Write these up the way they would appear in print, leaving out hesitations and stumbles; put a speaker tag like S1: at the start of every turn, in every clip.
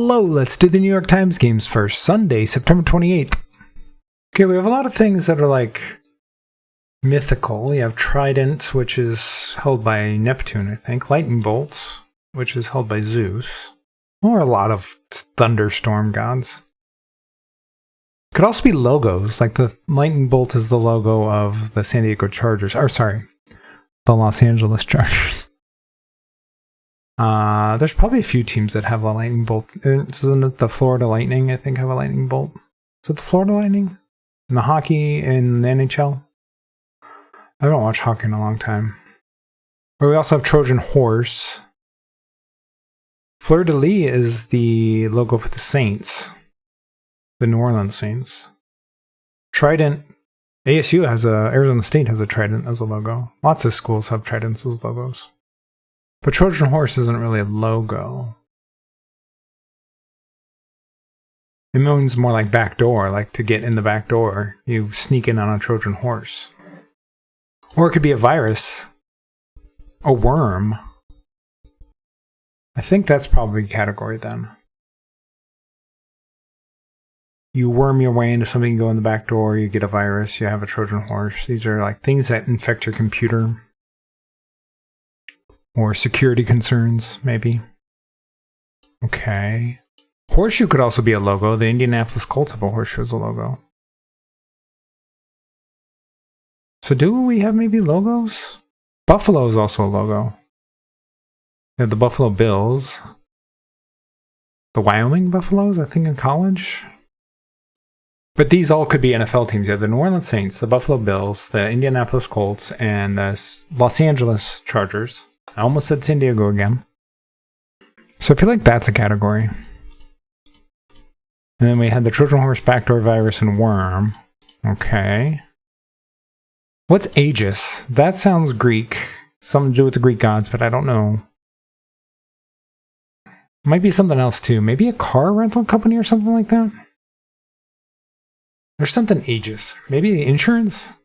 S1: Hello, let's do the New York Times games first. Sunday, September 28th. Okay, we have a lot of things that are like mythical. We have Trident, which is held by Neptune, I think. Lightning Bolts, which is held by Zeus. Or a lot of thunderstorm gods. Could also be logos, like the Lightning Bolt is the logo of the San Diego Chargers. Or sorry, the Los Angeles Chargers. There's probably a few teams that have a lightning bolt. Isn't it the Florida Lightning, I think, have a lightning bolt? Is it the Florida Lightning? And the hockey in the NHL? I haven't watched hockey in a long time. But we also have Trojan Horse. Fleur de Lis is the logo for the Saints. The New Orleans Saints. Trident. ASU has Arizona State has a trident as a logo. Lots of schools have tridents as logos. But Trojan Horse isn't really a logo. It means more like back door, like to get in the back door. You sneak in on a Trojan Horse. Or it could be a virus. A worm. I think that's probably a category then. You worm your way into something, you go in the back door, you get a virus, you have a Trojan Horse. These are like things that infect your computer. Or security concerns, maybe. Okay. Horseshoe could also be a logo. The Indianapolis Colts have a horseshoe as a logo. So do we have maybe logos? Buffalo is also a logo. We have the Buffalo Bills. The Wyoming Buffaloes, I think, in college. But these all could be NFL teams. You have the New Orleans Saints, the Buffalo Bills, the Indianapolis Colts, and the Los Angeles Chargers. I almost said San Diego again. So I feel like that's a category. And then we had the Trojan Horse, Backdoor Virus, and Worm. Okay. What's Aegis? That sounds Greek. Something to do with the Greek gods, but I don't know. Might be something else too. Maybe a car rental company or something like that? There's something Aegis. Maybe insurance?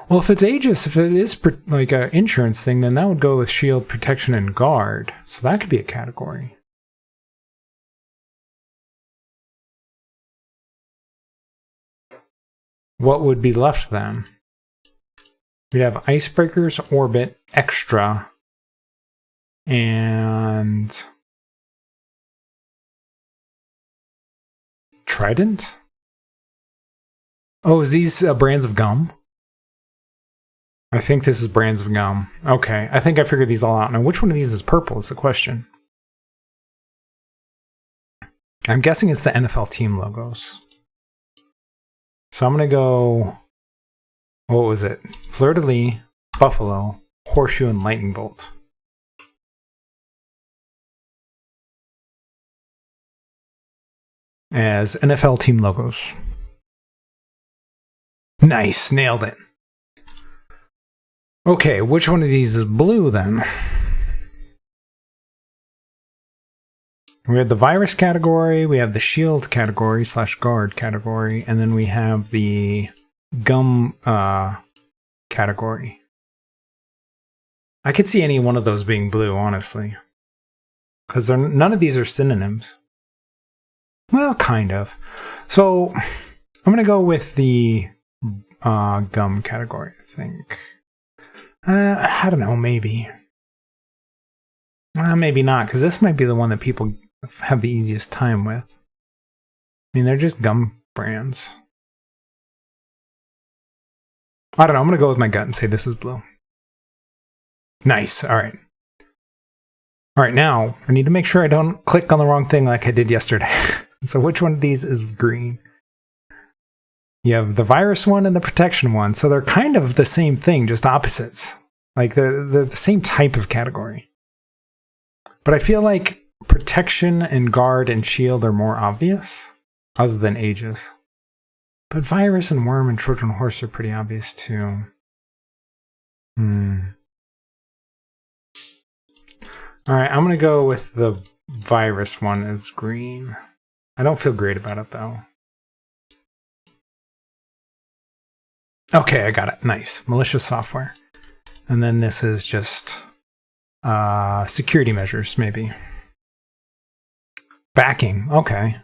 S1: Well, if it's Aegis, if it is like an insurance thing, then that would go with shield, protection, and guard. So that could be a category. What would be left then? We'd have Icebreakers, Orbit, Extra, and Trident? Oh, is these brands of gum? I think this is brands of gum. Okay, I think I figured these all out. Now, which one of these is purple is the question. I'm guessing it's the NFL team logos. So I'm going to go... What was it? Fleur de Lis, Buffalo, Horseshoe, and Lightning Bolt. As NFL team logos. Nice, nailed it. Okay, which one of these is blue then? We have the virus category, we have the shield category / guard category, and then we have the gum category. I could see any one of those being blue, honestly. Because none of these are synonyms. Well, kind of. So, I'm going to go with the gum category, I think. I don't know, maybe. Maybe not, because this might be the one that people have the easiest time with. I mean, they're just gum brands. I don't know, I'm going to go with my gut and say this is blue. Nice, alright. Alright, now, I need to make sure I don't click on the wrong thing like I did yesterday. So which one of these is green? You have the virus one and the protection one, so they're kind of the same thing, just opposites. Like, they're the same type of category. But I feel like protection and guard and shield are more obvious, other than Aegis. But virus and worm and Trojan Horse are pretty obvious, too. Alright, I'm going to go with the virus one as green. I don't feel great about it, though. Okay, I got it. Nice. Malicious software. And then this is just Security measures, maybe. Backing, okay.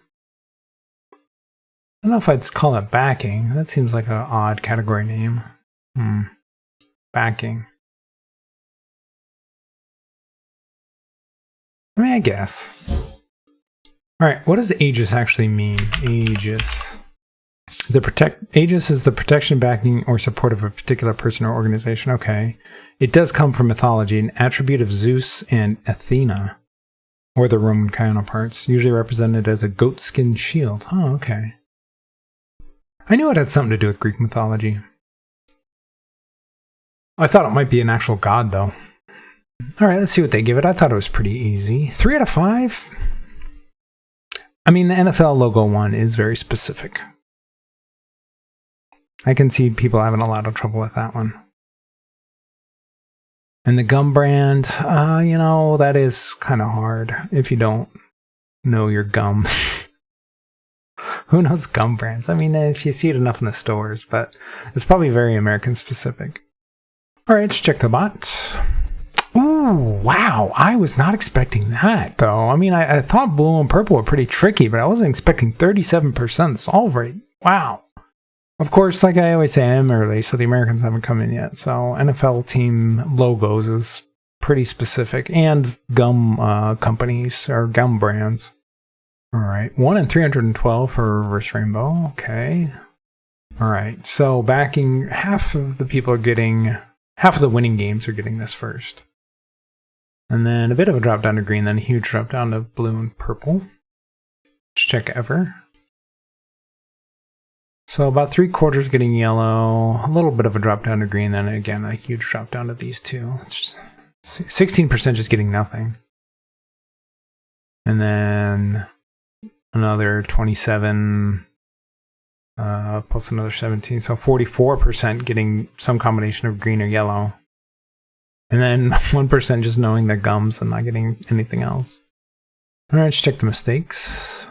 S1: I don't know if I'd call it backing. That seems like an odd category name. Backing. I mean, I guess. All right, what does aegis actually mean? Aegis. Aegis is the protection, backing, or support of a particular person or organization. Okay. It does come from mythology, an attribute of Zeus and Athena, or the Roman counterparts, usually represented as a goatskin shield. Oh, okay. I knew it had something to do with Greek mythology. I thought it might be an actual god, though. All right, let's see what they give it. I thought it was pretty easy. 3 out of 5? I mean, the NFL logo one is very specific. I can see people having a lot of trouble with that one. And the gum brand, you know, that is kind of hard if you don't know your gum. Who knows gum brands? I mean, if you see it enough in the stores, but it's probably very American specific. All right, let's check the bot. Ooh, wow. I was not expecting that, though. I mean, I thought blue and purple were pretty tricky, but I wasn't expecting 37% solve rate. Wow. Of course, like I always say, I'm early, so the Americans haven't come in yet. So NFL team logos is pretty specific. And gum companies or gum brands. All right. 1 in 312 for reverse rainbow. Okay. All right. So backing, half of the people are getting, half of the winning games are getting this first. And then a bit of a drop down to green, then a huge drop down to blue and purple. Let's check ever. So about 3/4 getting yellow, a little bit of a drop down to green, then again a huge drop down to these two. It's just 16% just getting nothing. And then another 27 plus another 17, so 44% getting some combination of green or yellow. And then 1% just knowing their gums and not getting anything else. All right, let's check the mistakes.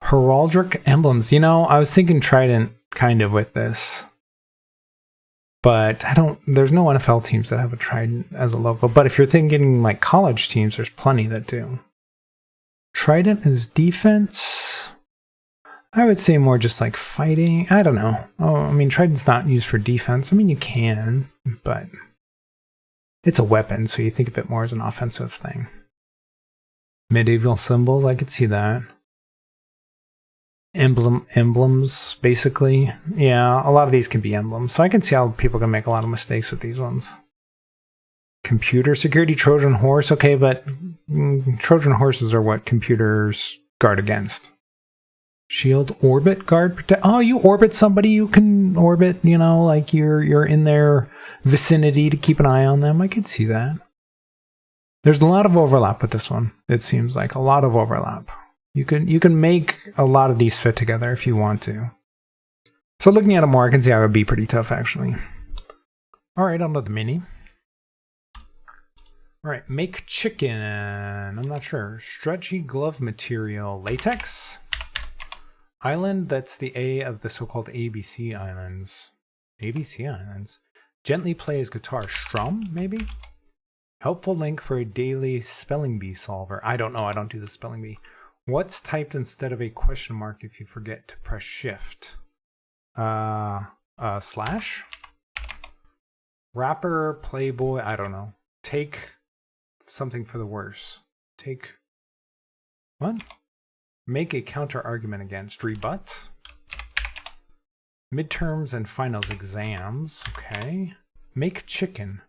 S1: Heraldic emblems. You know, I was thinking Trident kind of with this. But there's no NFL teams that have a Trident as a logo. But if you're thinking like college teams, there's plenty that do. Trident is defense. I would say more just like fighting. I don't know. Oh, I mean, Trident's not used for defense. I mean, you can, but it's a weapon, so you think of it more as an offensive thing. Medieval symbols, I could see that. Emblems, basically. Yeah, a lot of these can be emblems, so I can see how people can make a lot of mistakes with these ones. Computer security, Trojan horse. Okay, but Trojan horses are what computers guard against. Shield, orbit, guard, protect. Oh, you orbit somebody, you can orbit, you know, like you're in their vicinity to keep an eye on them. I could see that. There's a lot of overlap with this one. It seems like a lot of overlap. You can make a lot of these fit together if you want to. So looking at it more, I can see how it would be pretty tough, actually. All right, on to the mini. All right, make chicken. I'm not sure. Stretchy glove material, latex. Island, that's the A of the so-called ABC Islands. ABC Islands. Gently plays guitar. Strum, maybe? Helpful link for a daily spelling bee solver. I don't know. I don't do the spelling bee. What's typed instead of a question mark if you forget to press shift? Slash? Rapper, playboy, I don't know. Take something for the worse. Take... What? Make a counter argument against. Rebut. Midterms and finals exams. Okay. Make chicken.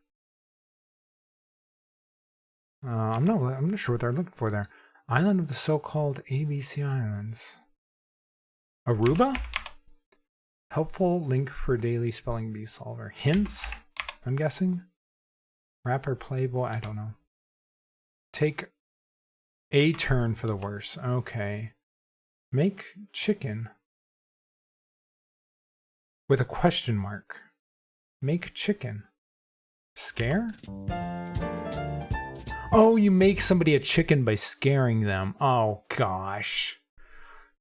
S1: I'm not sure what they're looking for there. Island of the so-called ABC Islands. Aruba? Helpful link for daily spelling bee solver. Hints, I'm guessing. Rapper, playboy, I don't know. Take a turn for the worse. Okay. Make chicken. With a question mark. Make chicken. Scare? Oh, you make somebody a chicken by scaring them. Oh, gosh.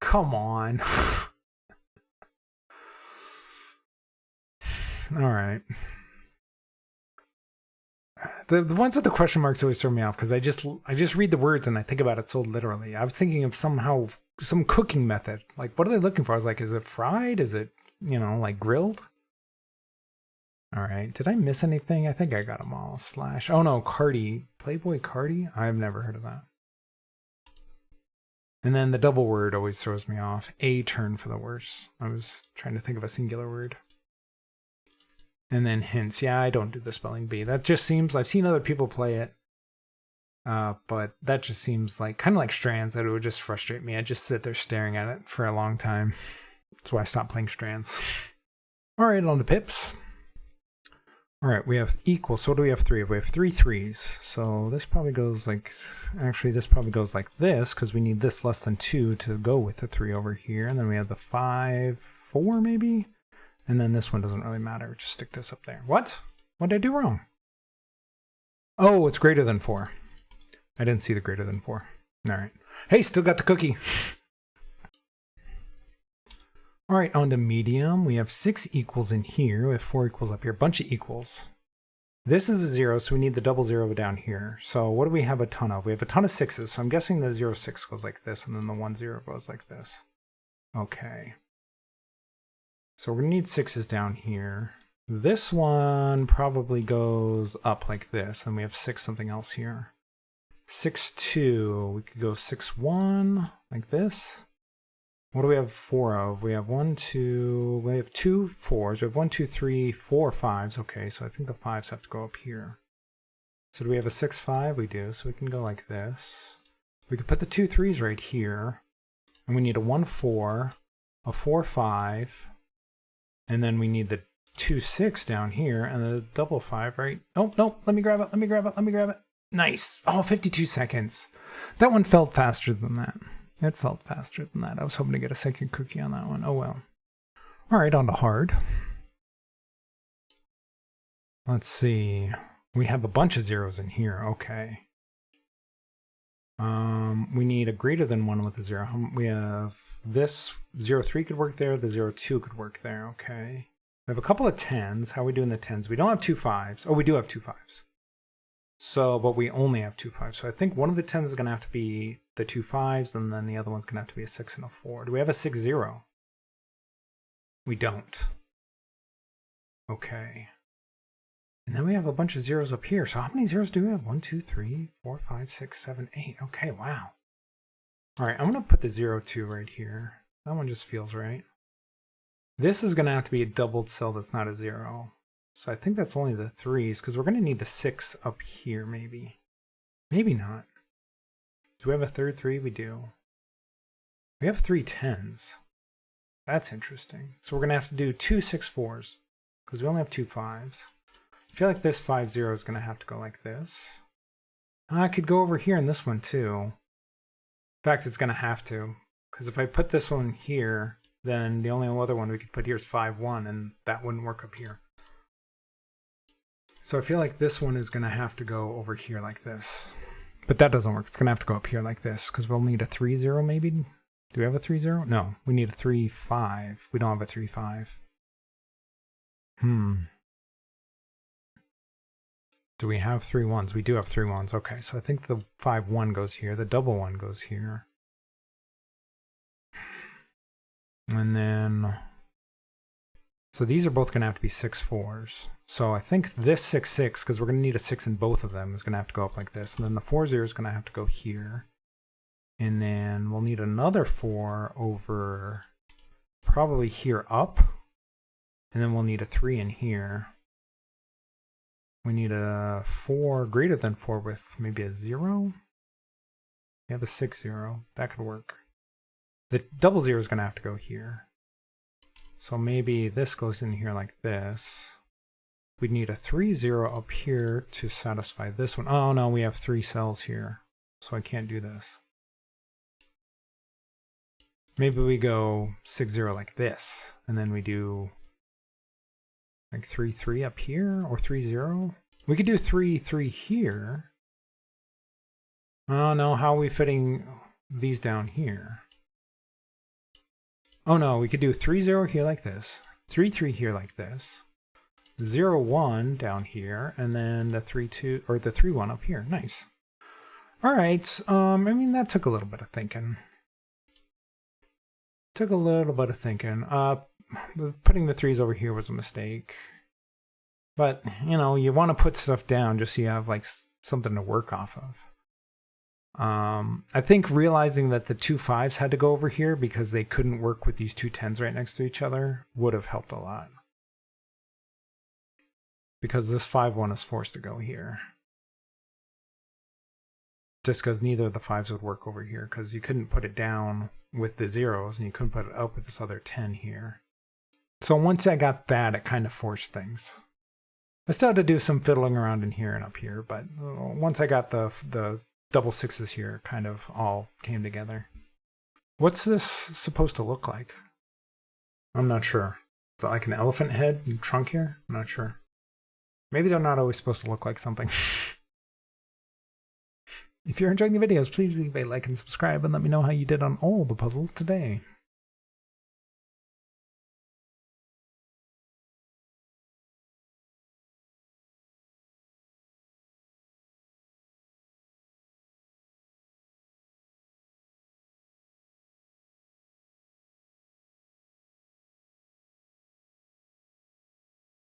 S1: Come on. All right. The ones with the question marks always throw me off because I just read the words and I think about it so literally. I was thinking of somehow some cooking method. Like, what are they looking for? I was like, is it fried? Is it, like grilled? All right. Did I miss anything? I think I got them all. Slash. Oh no, Cardi. Playboy Cardi? I've never heard of that. And then the double word always throws me off. A turn for the worse. I was trying to think of a singular word. And then hints. Yeah, I don't do the spelling bee. That just seems, I've seen other people play it. But that just seems like, kind of like strands, that it would just frustrate me. I'd just sit there staring at it for a long time. That's why I stopped playing strands. All right, on to pips. All right, we have equals. So what do we have? Three. We have 3 threes. So this probably goes like, actually this probably goes like this because we need this less than 2 to go with the 3 over here. And then we have the 5, 4 maybe. And then this one doesn't really matter. Just stick this up there. What? What did I do wrong? Oh, it's greater than 4. I didn't see the greater than 4. All right. Hey, still got the cookie. All right, on to medium. We have 6 equals in here. We have 4 equals up here. Bunch of equals. This is a 0, so we need the double 0 down here. So what do we have a ton of? We have a ton of 6s. So I'm guessing the 0, 6 goes like this, and then the 1, 0 goes like this. Okay. So we're going to need 6s down here. This one probably goes up like this, and we have 6 something else here. 6, 2. We could go 6, 1 like this. What do we have 4 of? We have 1, 2. We have 2 4s. We have 1, 2, 3, 4 5s. Okay, so I think the 5s have to go up here. So do we have a 6, 5? We do. So we can go like this. We could put the 2 3s right here. And we need a 1, 4, a 4, 5. And then we need the 2, 6 down here and the double 5, right? Oh, no, let me grab it, let me grab it, let me grab it. Nice. Oh, 52 seconds. That one felt faster than that. It felt faster than that. I was hoping to get a second cookie on that one. Oh, well. All right, on to hard. Let's see. We have a bunch of zeros in here. Okay. We need a greater than 1 with a 0. We have this 0, 3 could work there. The 0, 2 could work there. Okay. We have a couple of 10s. How are we doing the 10s? We don't have 2 5s. Oh, we do have 2 5s. So, but we only have 2 5s. So I think one of the 10s is going to have to be the 2 5s, and then the other one's going to have to be a 6 and a 4. Do we have a 6 0? We don't. Okay. And then we have a bunch of zeros up here. So how many zeros do we have? 1, 2, 3, 4, 5, 6, 7, 8. Okay, wow. All right, I'm going to put the 0, 2 right here. That one just feels right. This is going to have to be a doubled cell that's not a 0. So I think that's only the 3s, because we're going to need the 6 up here, maybe. Maybe not. Do we have a third 3? We do. We have 3 10s. That's interesting. So we're going to have to do 2 6 4s, because we only have 2 5s. I feel like this 5 0 is going to have to go like this. I could go over here in this one too. In fact, it's going to have to, because if I put this one here, then the only other one we could put here is 5 1, and that wouldn't work up here. So I feel like this one is going to have to go over here like this. But that doesn't work. It's going to have to go up here like this, because we'll need a 3 0 maybe. Do we have a 3 0? No, we need a 3 5. We don't have a 3 5. Do we have 3 1s? We do have 3 1s. Okay, so I think the 5 1 goes here. The double 1 goes here. And then, so these are both going to have to be 6 4s. So I think this 6 6, because we're going to need a 6 in both of them, is going to have to go up like this. And then the 4 0 is going to have to go here. And then we'll need another 4 over probably here up. And then we'll need a 3 in here. We need a 4 greater than 4 with maybe a 0. We have a 6 0. That could work. The double 0 is going to have to go here. So maybe this goes in here like this. We'd need a 3 0 up here to satisfy this one. Oh no, we have 3 cells here. So I can't do this. Maybe we go 6 0 like this. And then we do like 3 3 up here, or 3 0. We could do 3 3 here. Oh no, how are we fitting these down here? Oh no, we could do 3 0 here like this, 3 3 here like this, 0, 1 down here, and then the 3, 2, or the 3, 1 up here. Nice. All right. I mean, that took a little bit of thinking. Took a little bit of thinking. Putting the 3s over here was a mistake. But, you know, you want to put stuff down just so you have, like, something to work off of. I think realizing that the 2 5s had to go over here because they couldn't work with these 2 10s right next to each other would have helped a lot. Because this 5 1 is forced to go here. Just because neither of the 5s would work over here, because you couldn't put it down with the 0s and you couldn't put it up with this other 10 here. So once I got that, it kind of forced things. I still had to do some fiddling around in here and up here, but once I got the double 6s here, it kind of all came together. What's this supposed to look like? I'm not sure. Is it like an elephant head and trunk here? I'm not sure. Maybe they're not always supposed to look like something. If you're enjoying the videos, please leave a like and subscribe and let me know how you did on all the puzzles today.